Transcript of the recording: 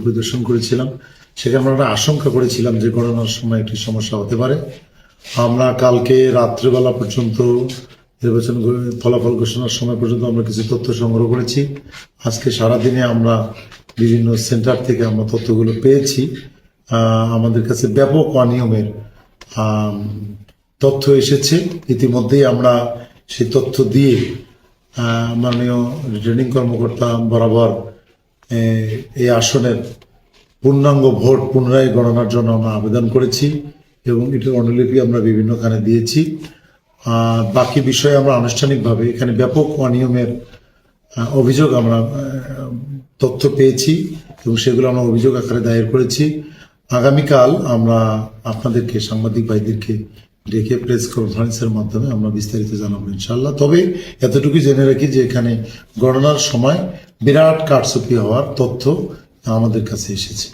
পরিদর্শন করেছিলাম। সেখানে আমরা আশঙ্কা করেছিলাম যে গণনার সময় একটি সমস্যা হতে পারে। আমরা কালকে রাত্রেবেলা পর্যন্ত নির্বাচন ফলাফল ঘোষণার সময় পর্যন্ত আমরা কিছু তথ্য সংগ্রহ করেছি। আজকে সারাদিনে আমরা বিভিন্ন সেন্টার থেকে আমরা তথ্যগুলো পেয়েছি। আমাদের কাছে ব্যাপক অনিয়মের তথ্য এসেছে। ইতিমধ্যেই আমরা সেই তথ্য দিয়ে মাননীয় রিটার্নিং কর্মকর্তা বরাবর এই আসনের পূর্ণাঙ্গ ভোট পুনরায় গণনার জন্য আমরা আবেদন করেছি এবং এটার অনুলিপি আমরা বিভিন্নখানে দিয়েছি। বাকি বিষয়ে আমরা আনুষ্ঠানিকভাবে এখানে ব্যাপক অনিয়মের অভিযোগ আমরা তথ্য পেয়েছি এবং সেগুলো আমরা অভিযোগ আকারে দায়ের করেছি। আগামীকাল আমরা আপনাদেরকে সাংবাদিক ভাইদেরকে ডেকে প্রেস কনফারেন্সের মাধ্যমে আমরা বিস্তারিত জানাবো ইনশাল্লাহ। তবে এতটুকু জেনে রাখি যে এখানে গণনার সময় বিরাট কারচুপি হওয়ার তথ্য আমাদের কাছে এসেছে।